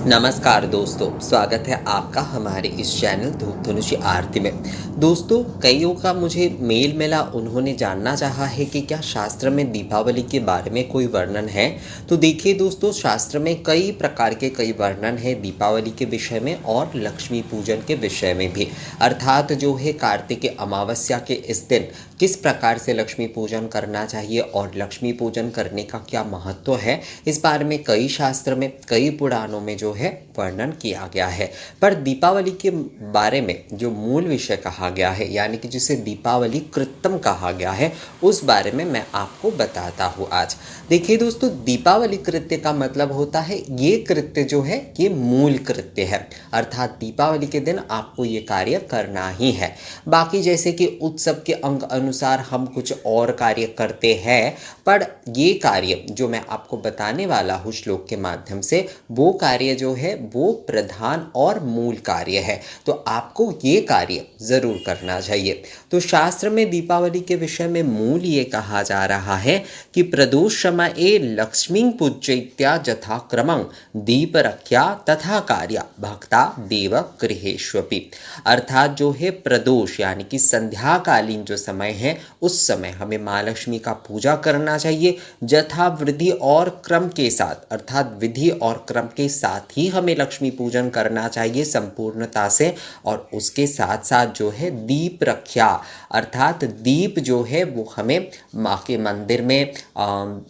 नमस्कार दोस्तों, स्वागत है आपका हमारे इस चैनल धूप धनुषी आरती में। दोस्तों, कईयों का मुझे मेल मिला, उन्होंने जानना चाहा है कि क्या शास्त्र में दीपावली के बारे में कोई वर्णन है। तो देखिए दोस्तों, शास्त्र में कई प्रकार के कई वर्णन है दीपावली के विषय में और लक्ष्मी पूजन के विषय में भी। अर्थात जो है कार्तिक अमावस्या के इस दिन किस प्रकार से लक्ष्मी पूजन करना चाहिए और लक्ष्मी पूजन करने का क्या महत्व है, इस बारे में कई शास्त्र में कई पुराणों में जो है वर्णन किया गया है। पर दीपावली के बारे में जो मूल विषय कहा गया है, यानी कि जिसे दीपावली कृत्यम कहा गया है, उस बारे में मैं आपको बताता हूँ आज। देखिए दोस्तों, दीपावली कृत्य का मतलब होता है ये कृत्य जो है ये मूल कृत्य है, अर्थात दीपावली के दिन आपको ये कार्य करना ही है। बाकी जैसे कि उत्सव के अंग अनुसार हम कुछ और कार्य करते हैं, पर ये कार्य जो मैं आपको बताने वाला हूँ श्लोक के माध्यम से, वो कार्य जो है वो प्रधान और मूल कार्य है। तो आपको ये कार्य जरूर करना चाहिए। तो शास्त्र में दीपावली के विषय में मूल ये कहा जा रहा है कि प्रदोष समय लक्ष्मी पूजयित्या यथा क्रमं दीप रख्या तथा कार्या भक्ता देव गृहेष्वपि। अर्थात जो है प्रदोष यानी कि संध्याकालीन जो समय है, उस समय हमें माँ लक्ष्मी का पूजा करना चाहिए यथा विधि और क्रम के साथ, अर्थात विधि और क्रम के साथ ही हमें लक्ष्मी पूजन करना चाहिए संपूर्णता से। और उसके साथ साथ जो है दीप रख्या, अर्थात दीप जो है वो हमें माँ के मंदिर में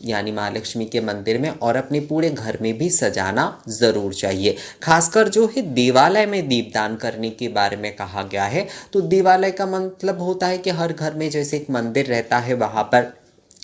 यानी माँ लक्ष्मी के मंदिर में और अपने पूरे घर में भी सजाना ज़रूर चाहिए। खासकर जो है देवालय में दीपदान करने के बारे में कहा गया है। तो देवालय का मतलब होता है कि हर घर में जैसे एक मंदिर रहता है, वहाँ पर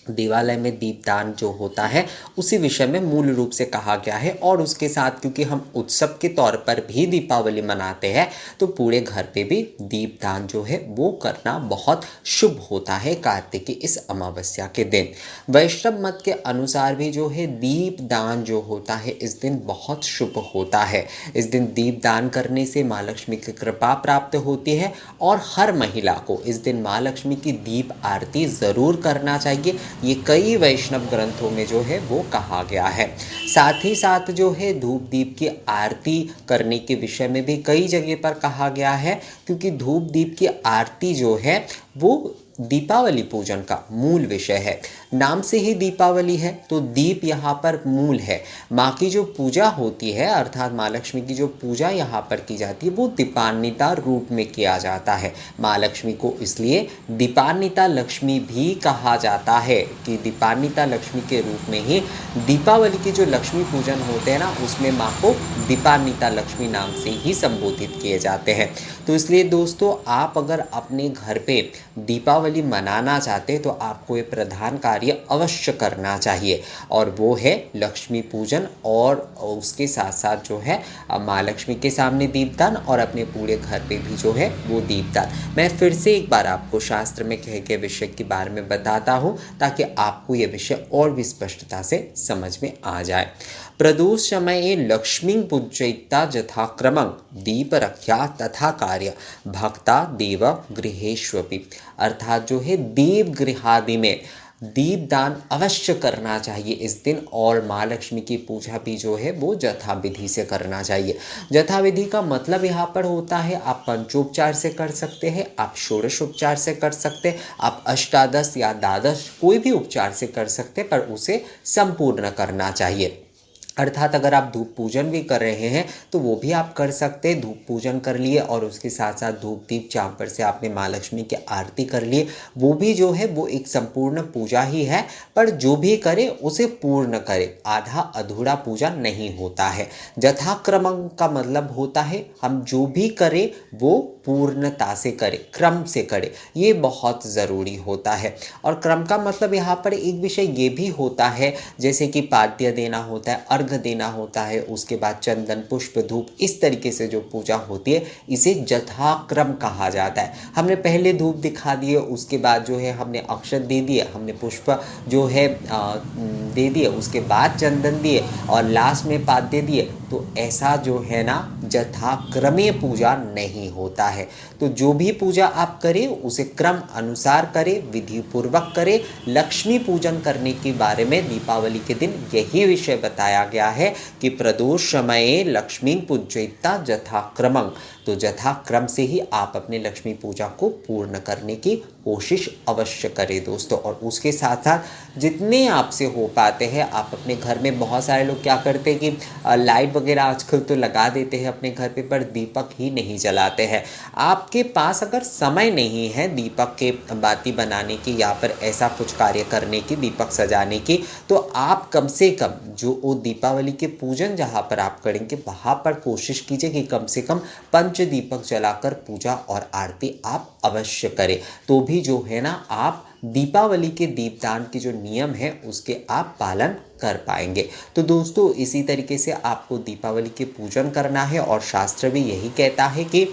देवालय में दीपदान जो होता है, उसी विषय में मूल रूप से कहा गया है। और उसके साथ क्योंकि हम उत्सव के तौर पर भी दीपावली मनाते हैं, तो पूरे घर पे भी दीपदान जो है वो करना बहुत शुभ होता है कार्तिक की इस अमावस्या के दिन। वैष्णव मत के अनुसार भी जो है दीपदान जो होता है इस दिन बहुत शुभ होता है। इस दिन दीपदान करने से माँ लक्ष्मी की कृपा प्राप्त होती है और हर महिला को इस दिन माँ लक्ष्मी की दीप आरती ज़रूर करना चाहिए। ये कई वैष्णव ग्रंथों में जो है वो कहा गया है। साथ ही साथ जो है धूप दीप की आरती करने के विषय में भी कई जगह पर कहा गया है, क्योंकि धूप दीप की आरती जो है वो दीपावली पूजन का मूल विषय है। नाम से ही दीपावली है, तो दीप यहाँ पर मूल है। माँ की जो पूजा होती है, अर्थात माँ लक्ष्मी की जो पूजा यहाँ पर की जाती है, वो दीपान्विता रूप में किया जाता है। माँ लक्ष्मी को इसलिए दीपान्विता लक्ष्मी भी कहा जाता है कि दीपान्विता लक्ष्मी के रूप में ही दीपावली के जो लक्ष्मी पूजन होते हैं ना, उसमें माँ को दीपान्विता लक्ष्मी नाम से ही संबोधित किए जाते हैं। तो इसलिए दोस्तों, आप अगर अपने घर पे दीपावली मनाना चाहते हैं तो आपको ये प्रधान कार्य अवश्य करना चाहिए, और वो है लक्ष्मी पूजन और उसके साथ साथ जो है माँ लक्ष्मी के सामने दीपदान और अपने पूरे घर पे भी जो है वो दीपदान। मैं फिर से एक बार आपको शास्त्र में कहे गए विषय के बारे में बताता हूँ, ताकि आपको ये विषय और भी स्पष्टता से समझ में आ जाए। प्रदोष समय लक्ष्मी पूजयिता यथा क्रमं दीप रख्या तथा कार्य भक्ता देव गृहेष्वपि। अर्थात जो है दीप गृहादि में दीपदान अवश्य करना चाहिए इस दिन, और माँ लक्ष्मी की पूजा भी जो है वो यथाविधि से करना चाहिए। यथाविधि का मतलब यहाँ पर होता है आप पंचोपचार से कर सकते हैं, आप षोडशोपचार से कर सकते हैं, आप अष्टादश या द्वादश कोई भी उपचार से कर सकते हैं, पर उसे संपूर्ण करना चाहिए। अर्थात अगर आप धूप पूजन भी कर रहे हैं तो वो भी आप कर सकते हैं। धूप पूजन कर लिए और उसके साथ साथ धूप दीप चांपर से आपने माँ लक्ष्मी की आरती कर लिए, वो भी जो है वो एक संपूर्ण पूजा ही है। पर जो भी करे उसे पूर्ण करे, आधा अधूरा पूजा नहीं होता है। यथाक्रम का मतलब होता है हम जो भी करें वो पूर्णता से करें, क्रम से करें, ये बहुत ज़रूरी होता है। और क्रम का मतलब यहाँ पर एक विषय ये भी होता है, जैसे कि पाद्य देना होता है, अर्घ देना होता है, उसके बाद चंदन पुष्प धूप, इस तरीके से जो पूजा होती है इसे यथाक्रम कहा जाता है। हमने पहले धूप दिखा दिए, उसके बाद जो है हमने अक्षत दे दिए, हमने पुष्प जो है दे दिए, उसके बाद चंदन दिए और लास्ट में पाद्य दिए, तो ऐसा जो है ना यथाक्रमे पूजा नहीं होता है। तो जो भी पूजा आप करें उसे क्रम अनुसार करें, विधि पूर्वक करें। लक्ष्मी पूजन करने के बारे में दीपावली के दिन यही विषय बताया गया है कि प्रदोष समये लक्ष्मी पूजयिता यथाक्रमं, तो यथाक्रम से ही आप अपने लक्ष्मी पूजा को पूर्ण करने की कोशिश अवश्य करें दोस्तों। और उसके साथ साथ जितने आपसे हो पाते हैं आप अपने घर में, बहुत सारे लोग क्या करते हैं कि लाइट वगैरह आजकल तो लगा देते हैं अपने घर पे, पर दीपक ही नहीं जलाते हैं। आपके पास अगर समय नहीं है दीपक के बाती बनाने की या फिर ऐसा कुछ कार्य करने की, दीपक सजाने की, तो आप कम से कम जो वो दीपावली के पूजन जहाँ पर आप करेंगे वहाँ पर कोशिश कीजिए कि कम से कम पंच दीपक जलाकर पूजा और आरती आप अवश्य करें। तो भी जो है ना, आप दीपावली के दीपदान के जो नियम है उसके आप पालन कर पाएंगे। तो दोस्तों इसी तरीके से आपको दीपावली के पूजन करना है और शास्त्र भी यही कहता है कि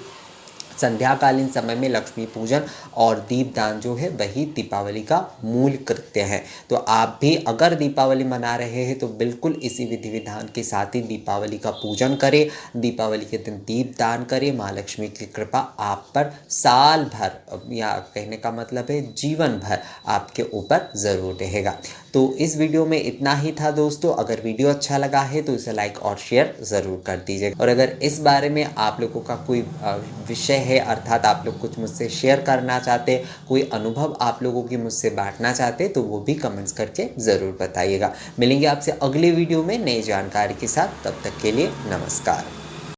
संध्याकालीन समय में लक्ष्मी पूजन और दीपदान जो है वही दीपावली का मूल कृत्य है। तो आप भी अगर दीपावली मना रहे हैं तो बिल्कुल इसी विधि विधान के साथ ही दीपावली का पूजन करें, दीपावली के दिन दीपदान करें। माँ लक्ष्मी की कृपा आप पर साल भर, या कहने का मतलब है जीवन भर आपके ऊपर ज़रूर रहेगा। तो इस वीडियो में इतना ही था दोस्तों। अगर वीडियो अच्छा लगा है तो इसे लाइक और शेयर ज़रूर कर दीजिए। और अगर इस बारे में आप लोगों का कोई विषय है, अर्थात आप लोग कुछ मुझसे शेयर करना चाहते, कोई अनुभव आप लोगों की मुझसे बांटना चाहते, तो वो भी कमेंट्स करके ज़रूर बताइएगा। मिलेंगे आपसे अगले वीडियो में नई जानकारी के साथ, तब तक के लिए नमस्कार।